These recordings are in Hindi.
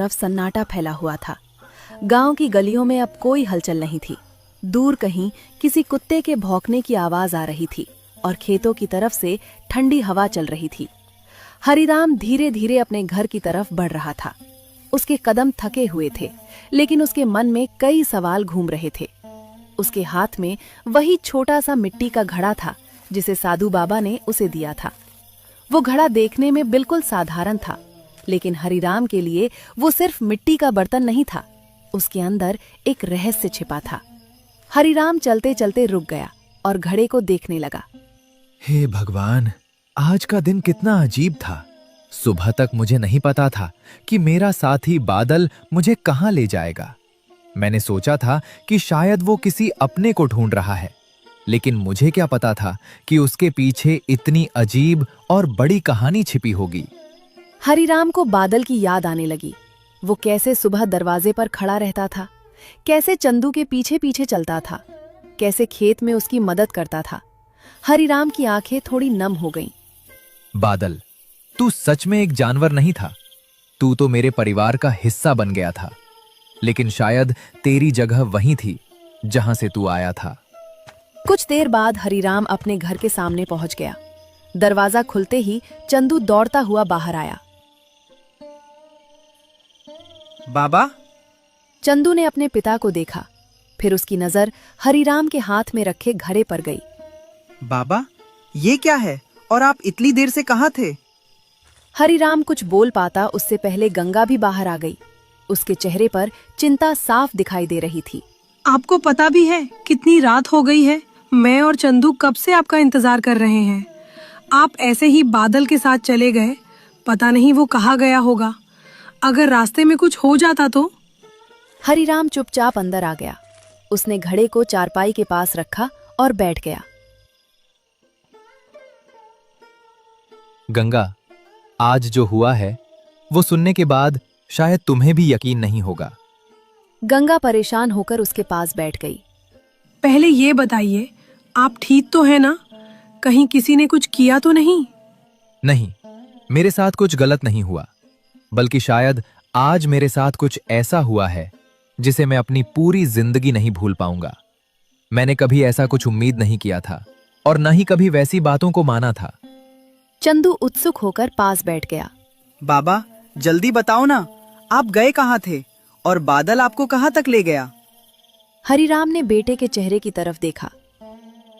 तरफ सन्नाटा फैला हुआ था। गांव की गलियों में अब कोई हलचल नहीं थी। दूर कहीं किसी कुत्ते के भौंकने की आवाज आ रही थी और खेतों की तरफ से ठंडी हवा चल रही थी। हरिराम धीरे धीरे अपने घर की तरफ बढ़ रहा था। उसके कदम थके हुए थे, लेकिन उसके मन में कई सवाल घूम रहे थे। उसके हाथ में वही छोटा सा मिट्टी का घड़ा था जिसे साधु बाबा ने उसे दिया था। वो घड़ा देखने में बिल्कुल साधारण था, लेकिन हरिराम के लिए वो सिर्फ मिट्टी का बर्तन नहीं था। उसके अंदर एक रहस्य छिपा था। हरिराम चलते चलते रुक गया और घड़े को देखने लगा। हे भगवान, आज का दिन कितना अजीब था। सुबह तक मुझे नहीं पता था कि मेरा साथी बादल मुझे कहाँ ले जाएगा। मैंने सोचा था कि शायद वो किसी अपने को ढूंढ रहा है, लेकिन मुझे क्या पता था कि उसके पीछे इतनी अजीब और बड़ी कहानी छिपी होगी। हरिराम को बादल की याद आने लगी। वो कैसे सुबह दरवाजे पर खड़ा रहता था, कैसे चंदू के पीछे पीछे चलता था, कैसे खेत में उसकी मदद करता था। हरिराम की आंखें थोड़ी नम हो गईं। बादल, तू सच में एक जानवर नहीं था। तू तो मेरे परिवार का हिस्सा बन गया था, लेकिन शायद तेरी जगह वहीं थी जहां से तू आया था। कुछ देर बाद हरिराम अपने घर के सामने पहुंच गया। दरवाजा खुलते ही चंदू दौड़ता हुआ बाहर आया। बाबा, चंदू ने अपने पिता को देखा, फिर उसकी नजर हरिराम के हाथ में रखे घड़े पर गई। बाबा, ये क्या है और आप इतनी देर से कहाँ थे? हरिराम कुछ बोल पाता उससे पहले गंगा भी बाहर आ गई। उसके चेहरे पर चिंता साफ दिखाई दे रही थी। आपको पता भी है कितनी रात हो गई है? मैं और चंदू कब से आपका इंतजार कर रहे हैं। आप ऐसे ही बादल के साथ चले गए, पता नहीं वो कहाँ गया होगा। अगर रास्ते में कुछ हो जाता तो? हरिराम चुपचाप अंदर आ गया। उसने घड़े को चारपाई के पास रखा और बैठ गया। गंगा, आज जो हुआ है वो सुनने के बाद शायद तुम्हें भी यकीन नहीं होगा। गंगा परेशान होकर उसके पास बैठ गई। पहले ये बताइए, आप ठीक तो हैं ना? कहीं किसी ने कुछ किया तो नहीं? नहीं, मेरे साथ कुछ गलत नहीं हुआ, बल्कि शायद आज मेरे साथ कुछ ऐसा हुआ है जिसे मैं अपनी पूरी जिंदगी नहीं भूल पाऊंगा। मैंने कभी ऐसा कुछ उम्मीद नहीं किया था और न ही कभी वैसी बातों को माना था। चंदू उत्सुक होकर पास बैठ गया। बाबा, जल्दी बताओ ना, आप गए कहाँ थे और बादल आपको कहाँ तक ले गया? हरिराम ने बेटे के चेहरे की तरफ देखा।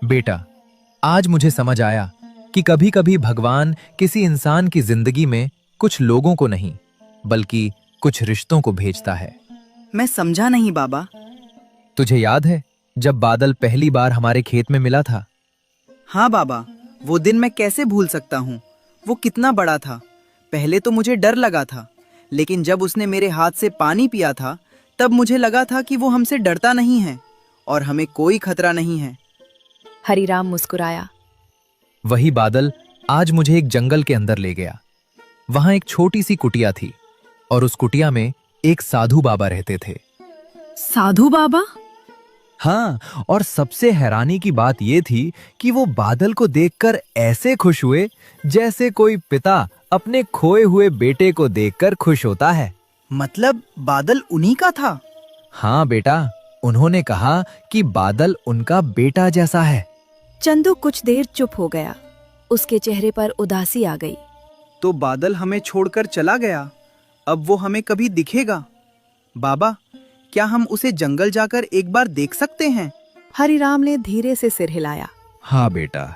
बेटा, आज मुझे समझ आया कि कभी कभी भगवान किसी इंसान की जिंदगी में कुछ लोगों को नहीं, बल्कि कुछ रिश्तों को भेजता है। मैं समझा नहीं बाबा। तुझे याद है जब बादल पहली बार हमारे खेत में मिला था? हाँ बाबा, वो दिन मैं कैसे भूल सकता हूँ। वो कितना बड़ा था। पहले तो मुझे डर लगा था, लेकिन जब उसने मेरे हाथ से पानी पिया था तब मुझे लगा था कि वो हमसे डरता नहीं है और हमें कोई खतरा नहीं है। हरिराम मुस्कुराया। वही बादल आज मुझे एक जंगल के अंदर ले गया। वहां एक छोटी सी कुटिया थी और उस कुटिया में एक साधु बाबा रहते थे। साधु बाबा? हाँ, और सबसे हैरानी की बात यह थी कि वो बादल को देखकर ऐसे खुश हुए जैसे कोई पिता अपने खोए हुए बेटे को देखकर खुश होता है। मतलब बादल उन्हीं का था? हाँ बेटा, उन्होंने कहा कि बादल उनका बेटा जैसा है। चंदू कुछ देर चुप हो गया। उसके चेहरे पर उदासी आ गई। तो बादल हमें छोड़कर चला गया, अब वो हमें कभी दिखेगा? बाबा, क्या हम उसे जंगल जाकर एक बार देख सकते हैं? हरिराम ने धीरे से सिर हिलाया। हाँ बेटा,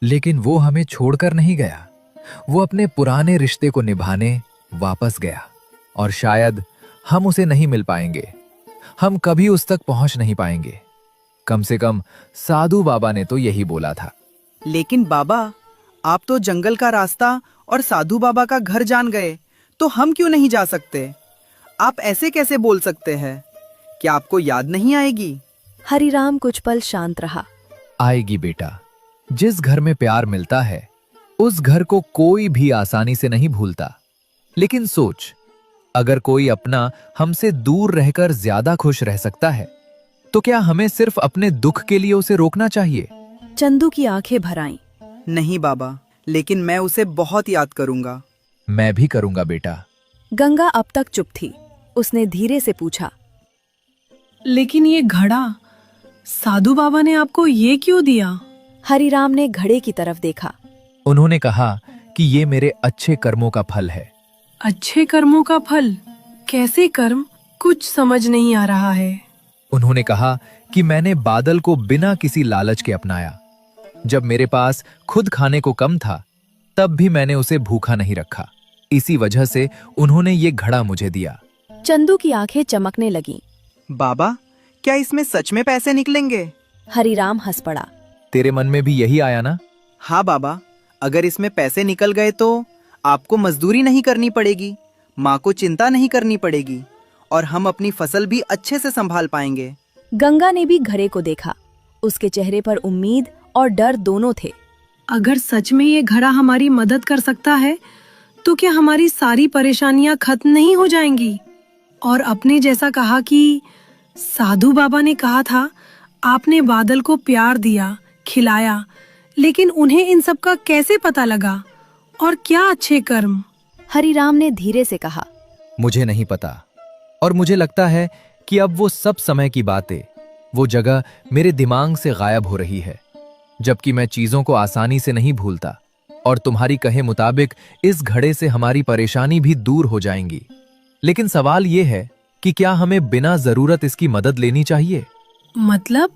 लेकिन वो हमें छोड़कर नहीं गया। वो अपने पुराने रिश्ते को निभाने वापस गया और शायद हम उसे नहीं मिल पाएंगे। हम कभी उस तक पहुंच नहीं पाएंगे। कम से कम साधु बाबा ने तो यही बोला था। लेकिन बाबा, आप तो जंगल का रास्ता और साधु बाबा का घर जान गए, तो हम क्यों नहीं जा सकते? आप ऐसे कैसे बोल सकते हैं? क्या आपको याद नहीं आएगी? हरिराम कुछ पल शांत रहा। आएगी बेटा। जिस घर में प्यार मिलता है उस घर को कोई भी आसानी से नहीं भूलता। लेकिन सोच, अगर कोई अपना हमसे दूर रहकर ज्यादा खुश रह सकता है, तो क्या हमें सिर्फ अपने दुख के लिए उसे रोकना चाहिए? चंदू की आंखें भर आईं। नहीं बाबा, लेकिन मैं उसे बहुत याद करूंगा। मैं भी करूंगा बेटा। गंगा अब तक चुप थी। उसने धीरे से पूछा, लेकिन ये घड़ा साधु बाबा ने आपको ये क्यों दिया? हरिराम ने घड़े की तरफ देखा। उन्होंने कहा कि ये मेरे अच्छे कर्मों का फल है। अच्छे कर्मों का फल? कैसे कर्म? कुछ समझ नहीं आ रहा है। उन्होंने कहा कि मैंने बादल को बिना किसी लालच के अपनाया। जब मेरे पास खुद खाने को कम था, तब भी मैंने उसे भूखा नहीं रखा। इसी वजह से उन्होंने ये घड़ा मुझे दिया। चंदू की आंखें चमकने लगीं। बाबा, क्या इसमें सच में पैसे निकलेंगे? हरिराम हंस पड़ा। तेरे मन में भी यही आया ना? हाँ बाबा, अगर इसमें पैसे निकल गए तो आपको मजदूरी नहीं करनी पड़ेगी, माँ को चिंता नहीं करनी पड़ेगी और हम अपनी फसल भी अच्छे से संभाल पाएंगे। गंगा ने भी घड़े को देखा। उसके चेहरे पर उम्मीद और डर दोनों थे। अगर सच में ये घड़ा हमारी मदद कर सकता है तो क्या हमारी सारी परेशानियां खत्म नहीं हो जाएंगी? और आपने जैसा कहा कि साधु बाबा ने कहा था, आपने बादल को प्यार दिया, खिलाया, लेकिन उन्हें इन सब का कैसे पता लगा? और क्या अच्छे कर्म? हरिराम ने धीरे से कहा, मुझे नहीं पता, और मुझे लगता है कि अब वो सब समय की बातें, वो जगह मेरे दिमाग से गायब हो रही है। जबकि मैं चीजों को आसानी से नहीं भूलता, और तुम्हारी कहे मुताबिक इस घड़े से हमारी परेशानी भी दूर हो जाएंगी। लेकिन सवाल ये है कि क्या हमें बिना जरूरत इसकी मदद लेनी चाहिए? मतलब?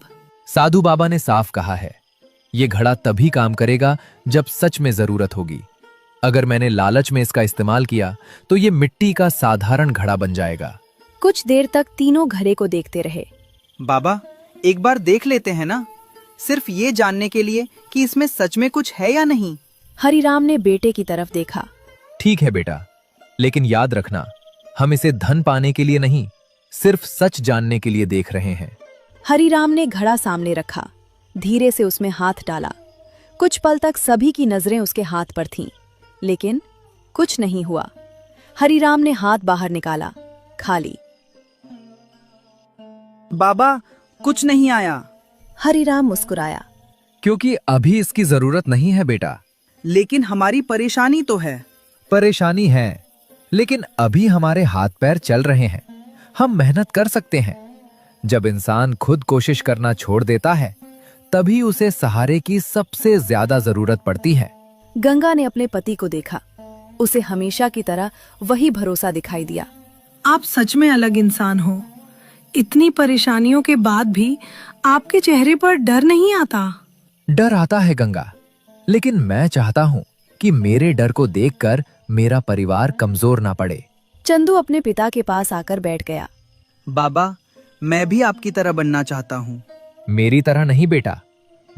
साधु बाबा ने साफ कहा है, ये घड़ा तभी काम करेगा जब सच में जरूरत होगी। अगर मैंने लालच में इसका इस्तेमाल किया तो ये मिट्टी का साधारण घड़ा बन जाएगा। कुछ देर तक तीनों घड़े को देखते रहे। बाबा, एक बार देख लेते हैं ना, सिर्फ ये जानने के लिए कि इसमें सच में कुछ है या नहीं। हरिराम ने बेटे की तरफ देखा। ठीक है बेटा, लेकिन याद रखना, हम इसे धन पाने के लिए नहीं, सिर्फ सच जानने के लिए देख रहे हैं। हरिराम ने घड़ा सामने रखा, धीरे से उसमें हाथ डाला। कुछ पल तक सभी की नजरें उसके हाथ पर थीं, लेकिन कुछ नहीं हुआ। हरिराम ने हाथ बाहर निकाला, खाली। बाबा, कुछ नहीं आया। हरिराम मुस्कुराया। क्योंकि अभी इसकी जरूरत नहीं है बेटा। लेकिन हमारी परेशानी तो है। परेशानी है, लेकिन अभी हमारे हाथ पैर चल रहे हैं, हम मेहनत कर सकते हैं। जब इंसान खुद कोशिश करना छोड़ देता है, तभी उसे सहारे की सबसे ज्यादा जरूरत पड़ती है। गंगा ने अपने पति को देखा। उसे हमेशा की तरह वही भरोसा दिखाई दिया। आप सच में अलग इंसान हो। इतनी परेशानियों के बाद भी आपके चेहरे पर डर नहीं आता? डर आता है गंगा, लेकिन मैं चाहता हूं कि मेरे डर को देखकर मेरा परिवार कमजोर ना पड़े। चंदू अपने पिता के पास आकर बैठ गया। बाबा, मैं भी आपकी तरह बनना चाहता हूँ। मेरी तरह नहीं बेटा,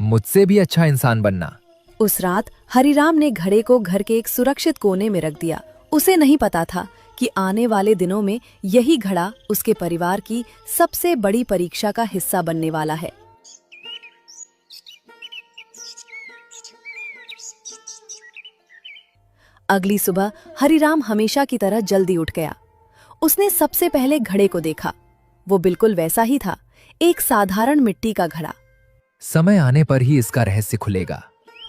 मुझसे भी अच्छा इंसान बनना। उस रात हरिराम ने घड़े को घर के एक सुरक्षित कोने में रख दिया। उसे नहीं पता था कि आने वाले दिनों में यही घड़ा उसके परिवार की सबसे बड़ी परीक्षा का हिस्सा बनने वाला है। अगली सुबह हरिराम हमेशा की तरह जल्दी उठ गया। उसने सबसे पहले घड़े को देखा। वो बिल्कुल वैसा ही था, एक साधारण मिट्टी का घड़ा। समय आने पर ही इसका रहस्य खुलेगा।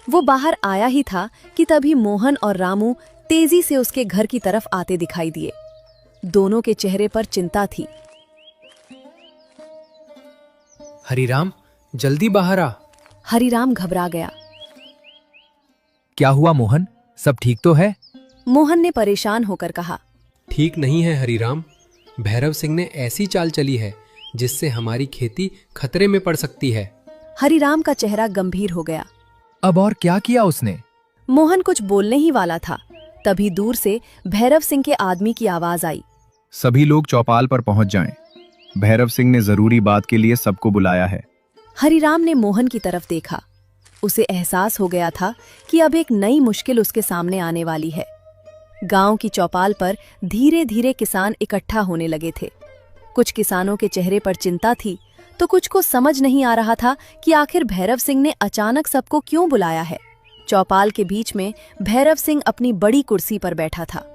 वो बाहर आया ही था कि तभी मोहन और रामू तेजी से उसके घर की तरफ आते दिखाई दिए। दोनों के चेहरे पर चिंता थी। हरिराम, जल्दी बाहर आ। हरिराम घबरा गया। क्या हुआ मोहन, सब ठीक तो है? मोहन ने परेशान होकर कहा। ठीक नहीं है हरिराम, भैरव सिंह ने ऐसी चाल चली है जिससे हमारी खेती खतरे में पड़ सकती है। हरिराम का चेहरा गंभीर हो गया। अब और क्या किया उसने? मोहन कुछ बोलने ही वाला था, तभी दूर से भैरव सिंह के आदमी की आवाज आई। सभी लोग चौपाल पर पहुंच जाएं। भैरव सिंह ने जरूरी बात के लिए सबको बुलाया है। हरिराम ने मोहन की तरफ देखा। उसे एहसास हो गया था कि अब एक नई मुश्किल उसके सामने आने वाली है। गांव की चौपाल पर धीरे धीरे किसान इकट्ठा होने लगे थे। कुछ किसानों के चेहरे पर चिंता थी, तो कुछ को समझ नहीं आ रहा था कि आखिर भैरव सिंह ने अचानक सबको क्यों बुलाया है। चौपाल के बीच में भैरव सिंह अपनी बड़ी कुर्सी पर बैठा था।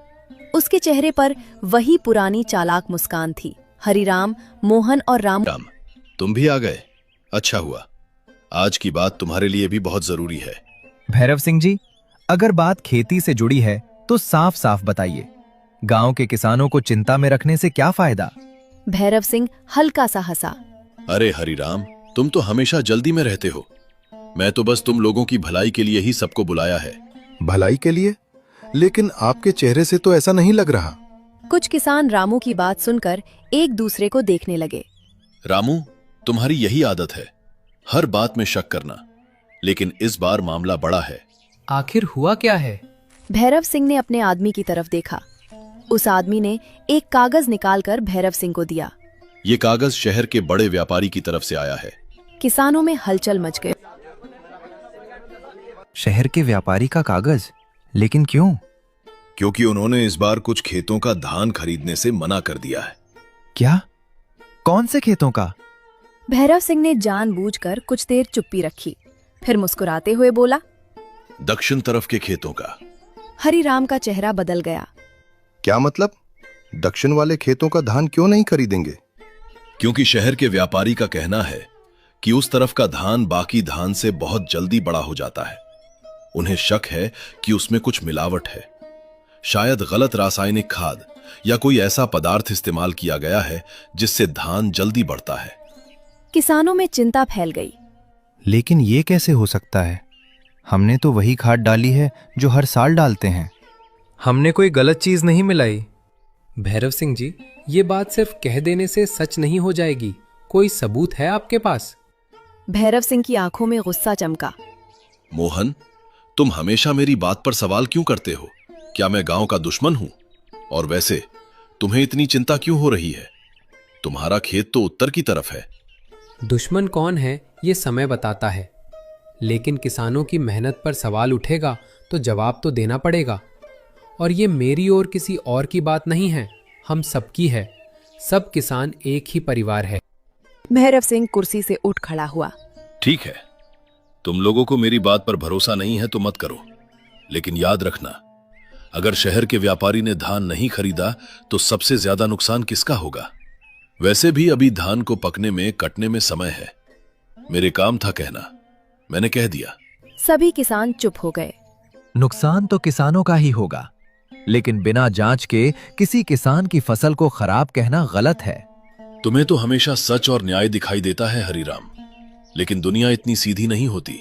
उसके चेहरे पर वही पुरानी चालाक मुस्कान थी। हरिराम, मोहन और राम, तुम भी आ गए, अच्छा हुआ। आज की बात तुम्हारे लिए भी बहुत जरूरी है। भैरव सिंह जी, अगर बात खेती से जुड़ी है तो साफ साफ बताइए। गांव के किसानों को चिंता में रखने से क्या फायदा? भैरव सिंह हल्का सा हंसा। अरे हरिराम, तुम तो हमेशा जल्दी में रहते हो। मैं तो बस तुम लोगों की भलाई के लिए ही सबको बुलाया है। भलाई के लिए? लेकिन आपके चेहरे से तो ऐसा नहीं लग रहा। कुछ किसान रामू की बात सुनकर एक दूसरे को देखने लगे। रामू, तुम्हारी यही आदत है, हर बात में शक करना। लेकिन इस बार मामला बड़ा है। आखिर हुआ क्या है? भैरव सिंह ने अपने आदमी की तरफ देखा। उस आदमी ने एक कागज निकालकर भैरव सिंह को दिया। ये कागज शहर के बड़े व्यापारी की तरफ से आया है। किसानों में हलचल मच गई। शहर के व्यापारी का कागज? लेकिन क्यों? क्योंकि उन्होंने इस बार कुछ खेतों का धान खरीदने से मना कर दिया है। क्या? कौन से खेतों का? भैरव सिंह ने जानबूझकर कुछ देर चुप्पी रखी, फिर मुस्कुराते हुए बोला, दक्षिण तरफ के खेतों का। हरिराम का चेहरा बदल गया। क्या मतलब? दक्षिण वाले खेतों का धान क्यों नहीं खरीदेंगे? क्योंकि शहर के व्यापारी का कहना है कि उस तरफ का धान बाकी धान से बहुत जल्दी बड़ा हो जाता है। उन्हें शक है कि उसमें कुछ मिलावट है, शायद गलत रासायनिक खाद या कोई ऐसा पदार्थ इस्तेमाल किया गया है जिससे धान जल्दी बढ़ता है। किसानों में चिंता फैल गई। लेकिन ये कैसे हो सकता है? हमने तो वही खाद डाली है जो हर साल डालते हैं। हमने कोई गलत चीज नहीं मिलाई। भैरव सिंह जी, ये बात सिर्फ कह देने से सच नहीं हो जाएगी। कोई सबूत है आपके पास? भैरव सिंह की आंखों में गुस्सा चमका। मोहन, तुम हमेशा मेरी बात पर सवाल क्यों करते हो? क्या मैं गांव का दुश्मन हूं? और वैसे तुम्हें इतनी चिंता क्यों हो रही है? तुम्हारा खेत तो उत्तर की तरफ है। दुश्मन कौन है ये समय बताता है, लेकिन किसानों की मेहनत पर सवाल उठेगा तो जवाब तो देना पड़ेगा। और ये मेरी और किसी और की बात नहीं है, हम सबकी है। सब किसान एक ही परिवार है। भैरव सिंह कुर्सी से उठ खड़ा हुआ। ठीक है, तुम लोगों को मेरी बात पर भरोसा नहीं है तो मत करो, लेकिन याद रखना, अगर शहर के व्यापारी ने धान नहीं खरीदा तो सबसे ज्यादा नुकसान किसका होगा? वैसे भी अभी धान को पकने में कटने में समय है। मेरे काम था कहना, मैंने कह दिया। सभी किसान चुप हो गए। नुकसान तो किसानों का ही होगा, लेकिन बिना जांच के किसी किसान की फसल को खराब कहना गलत है। तुम्हें तो हमेशा सच और न्याय दिखाई देता है हरिराम, लेकिन दुनिया इतनी सीधी नहीं होती।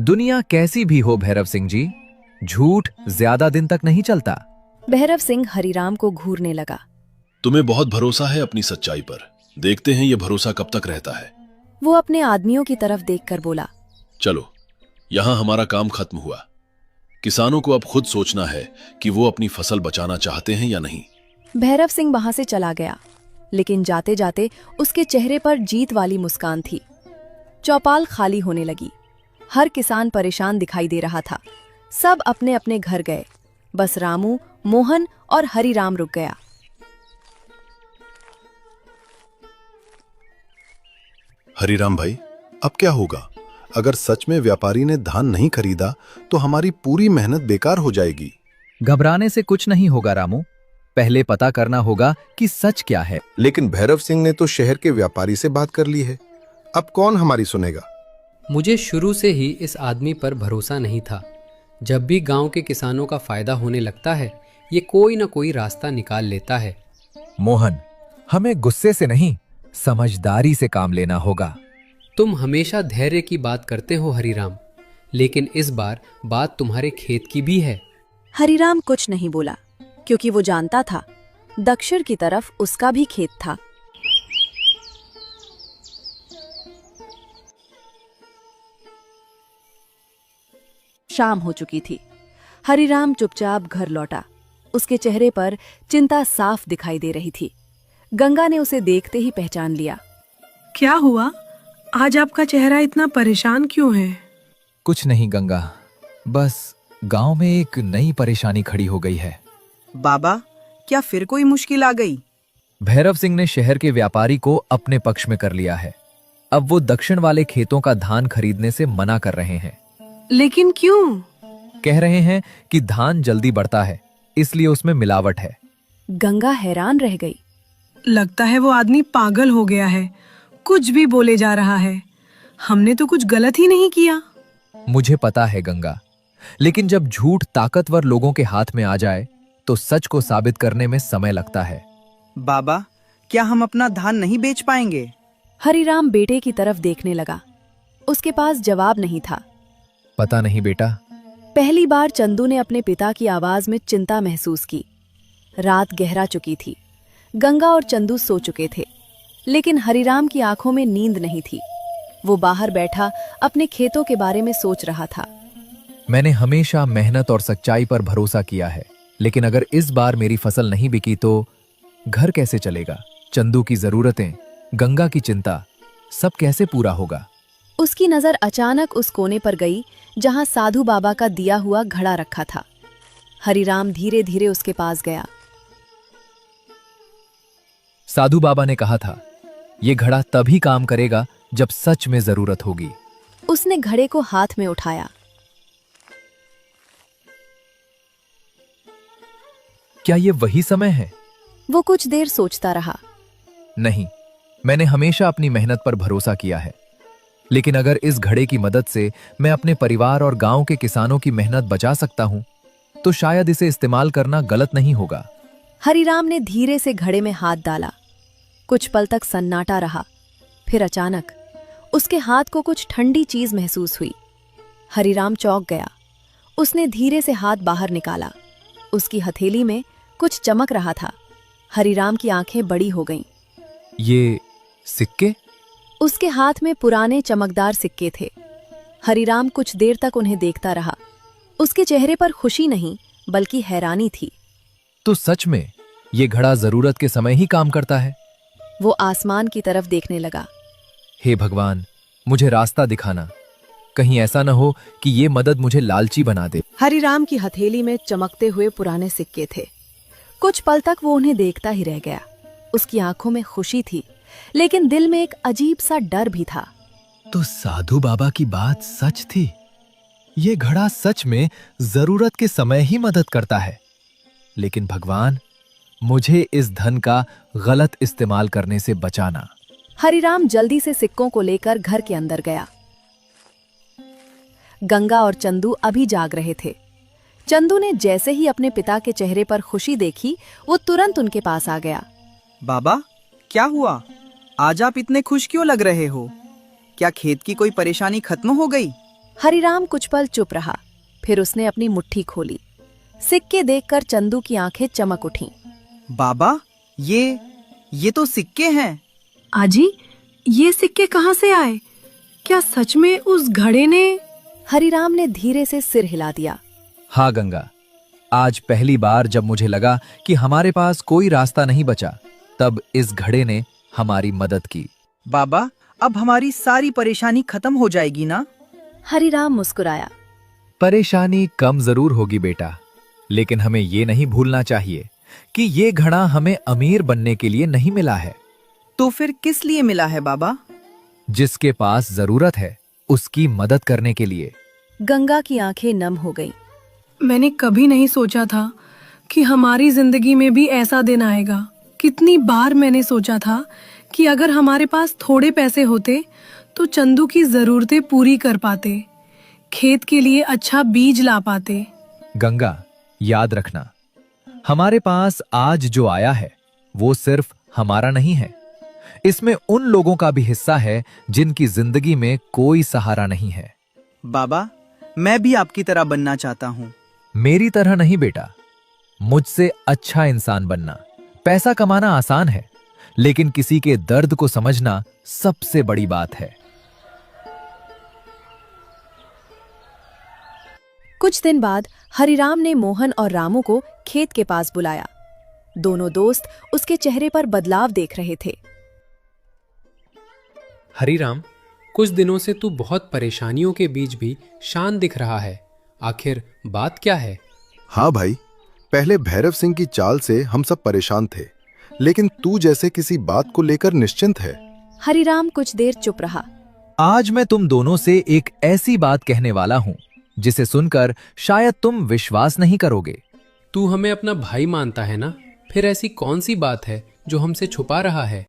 दुनिया कैसी भी हो भैरव सिंह जी, झूठ ज्यादा दिन तक नहीं चलता। भैरव सिंह हरिराम को घूरने लगा। तुम्हें बहुत भरोसा है अपनी सच्चाई पर, देखते हैं ये भरोसा कब तक रहता है। वो अपने आदमियों की तरफ देखकर बोला, चलो, यहां हमारा काम खत्म हुआ। किसानों को अब खुद सोचना है कि वो अपनी फसल बचाना चाहते हैं या नहीं। भैरव सिंह वहां से चला गया, लेकिन जाते जाते उसके चेहरे पर जीत वाली मुस्कान थी। चौपाल खाली होने लगी। हर किसान परेशान दिखाई दे रहा था। सब अपने अपने घर गए, बस रामू, मोहन और हरिराम रुक गया। हरिराम भाई, अब क्या होगा? अगर सच में व्यापारी ने धान नहीं खरीदा तो हमारी पूरी मेहनत बेकार हो जाएगी। घबराने से कुछ नहीं होगा रामू, पहले पता करना होगा कि सच क्या है। लेकिन भैरव सिंह ने तो शहर के व्यापारी से बात कर ली है, अब कौन हमारी सुनेगा? मुझे शुरू से ही इस आदमी पर भरोसा नहीं था। जब भी गांव के किसानों का फायदा होने लगता है, ये कोई ना कोई रास्ता निकाल लेता है। मोहन, हमें गुस्से से नहीं, समझदारी से काम लेना होगा। तुम हमेशा धैर्य की बात करते हो हरिराम, लेकिन इस बार बात तुम्हारे खेत की भी है। हरिराम कुछ नहीं बोला, क्योंकि वो जानता था दक्षिण की तरफ उसका भी खेत था। शाम हो चुकी थी। हरिराम चुपचाप घर लौटा। उसके चेहरे पर चिंता साफ दिखाई दे रही थी। गंगा ने उसे देखते ही पहचान लिया। क्या हुआ? आज आपका चेहरा इतना परेशान क्यों है? कुछ नहीं गंगा, बस गांव में एक नई परेशानी खड़ी हो गई है। बाबा, क्या फिर कोई मुश्किल आ गई? भैरव सिंह ने शहर के व्यापारी को अपने पक्ष में कर लिया है। अब वो दक्षिण वाले खेतों का धान खरीदने से मना कर रहे हैं। लेकिन क्यों? कह रहे हैं कि धान जल्दी बढ़ता है, इसलिए उसमें मिलावट है। गंगा हैरान रह गई। लगता है वो आदमी पागल हो गया है, कुछ भी बोले जा रहा है। हमने तो कुछ गलत ही नहीं किया। मुझे पता है गंगा, लेकिन जब झूठ ताकतवर लोगों के हाथ में आ जाए तो सच को साबित करने में समय लगता है। बाबा, क्या हम अपना धान नहीं बेच पाएंगे? हरिराम बेटे की तरफ देखने लगा। उसके पास जवाब नहीं था। पता नहीं बेटा। पहली बार चंदू ने अपने पिता की आवाज में चिंता महसूस की। रात गहरा चुकी थी। गंगा और चंदू सो चुके थे, लेकिन हरिराम की आंखों में नींद नहीं थी। वो बाहर बैठा अपने खेतों के बारे में सोच रहा था। मैंने हमेशा मेहनत और सच्चाई पर भरोसा किया है, लेकिन अगर इस बार मेरी फसल नहीं बिकी तो घर कैसे चलेगा? चंदू की जरूरतें, गंगा की चिंता, सब कैसे पूरा होगा? उसकी नजर अचानक उस कोने पर गई जहां साधु बाबा का दिया हुआ घड़ा रखा था। हरिराम धीरे धीरे उसके पास गया। साधु बाबा ने कहा था, यह घड़ा तभी काम करेगा जब सच में जरूरत होगी। उसने घड़े को हाथ में उठाया। क्या यह वही समय है? वो कुछ देर सोचता रहा। नहीं, मैंने हमेशा अपनी मेहनत पर भरोसा किया है, लेकिन अगर इस घड़े की मदद से मैं अपने परिवार और गांव के किसानों की मेहनत बचा सकता हूं, तो शायद इसे इस्तेमाल करना गलत नहीं होगा। हरिराम ने धीरे से घड़े में हाथ डाला। कुछ पल तक सन्नाटा रहा। फिर अचानक उसके हाथ को कुछ ठंडी चीज महसूस हुई। हरिराम चौंक गया। उसने धीरे से हाथ बाहर निकाला। उसकी हथेली में कुछ चमक रहा था। हरिराम की आंखें बड़ी हो गईं। ये सिक्के? उसके हाथ में पुराने चमकदार सिक्के थे। हरिराम कुछ देर तक उन्हें देखता रहा। उसके चेहरे पर खुशी नहीं, बल्कि हैरानी थी। तो सच में ये घड़ा जरूरत के समय ही काम करता है। वो आसमान की तरफ देखने लगा। हे भगवान, मुझे रास्ता दिखाना। कहीं ऐसा न हो कि ये मदद मुझे लालची बना दे। हरिराम की हथेली में चमकते हुए पुराने सिक्के थे। कुछ पल तक वो उन्हें देखता ही रह गया। उसकी आंखों में खुशी थी, लेकिन दिल में एक अजीब सा डर भी था। तो साधु बाबा की बात सच थी। ये घड़ा सच में जरूरत के समय ही मदद करता है। लेकिन भगवान, मुझे इस धन का गलत इस्तेमाल करने से बचाना। हरिराम जल्दी से सिक्कों को लेकर घर के अंदर गया। गंगा और चंदू अभी जाग रहे थे। चंदू ने जैसे ही अपने पिता के चेहरे पर खुशी देखी, वो तुरंत उनके पास आ गया। बाबा, क्या हुआ? आज आप इतने खुश क्यों लग रहे हो? क्या खेत की कोई परेशानी खत्म हो गई? हरिराम कुछ पल चुप रहा। फिर उसने अपनी मुट्ठी खोली। सिक्के देखकर चंदू की आंखें चमक उठीं। बाबा, ये तो सिक्के हैं। आजी, ये सिक्के कहाँ से आए? क्या सच में उस घड़े ने? हरिराम ने धीरे से सिर हिला दिया। हाँ गंगा, आज पहली बार जब मुझे लगा कि हमारे पास कोई रास्ता नहीं बचा, तब इस घड़े ने हमारी मदद की। बाबा, अब हमारी सारी परेशानी खत्म हो जाएगी ना? हरिराम मुस्कुराया। परेशानी कम जरूर होगी बेटा, लेकिन हमें ये नहीं भूलना चाहिए कि ये घड़ा हमें अमीर बनने के लिए नहीं मिला है। तो फिर किस लिए मिला है बाबा? जिसके पास जरूरत है उसकी मदद करने के लिए। गंगा की आंखें नम हो गईं। मैंने कभी नहीं सोचा था कि हमारी जिंदगी में भी ऐसा दिन आएगा। कितनी बार मैंने सोचा था कि अगर हमारे पास थोड़े पैसे होते तो चंदू की जरूरतें पूरी कर पाते, खेत के लिए अच्छा बीज ला पाते। गंगा, याद रखना, हमारे पास आज जो आया है वो सिर्फ हमारा नहीं है। इसमें उन लोगों का भी हिस्सा है जिनकी जिंदगी में कोई सहारा नहीं है। बाबा, मैं भी आपकी तरह बनना चाहता हूँ। मेरी तरह नहीं बेटा, मुझसे अच्छा इंसान बनना। पैसा कमाना आसान है, लेकिन किसी के दर्द को समझना सबसे बड़ी बात है। कुछ दिन बाद हरिराम ने मोहन और रामू को खेत के पास बुलाया। दोनों दोस्त उसके चेहरे पर बदलाव देख रहे थे। हरिराम, कुछ दिनों से तू बहुत परेशानियों के बीच भी शांत दिख रहा है। आखिर बात क्या है? हाँ भाई, पहले भैरव सिंह की चाल से हम सब परेशान थे, लेकिन तू जैसे किसी बात को लेकर निश्चिंत है। हरिराम कुछ देर चुप रहा। आज मैं तुम दोनों से एक ऐसी बात कहने वाला हूं जिसे सुनकर शायद तुम विश्वास नहीं करोगे। तू हमें अपना भाई मानता है ना? फिर ऐसी कौन सी बात है जो हमसे छुपा रहा है?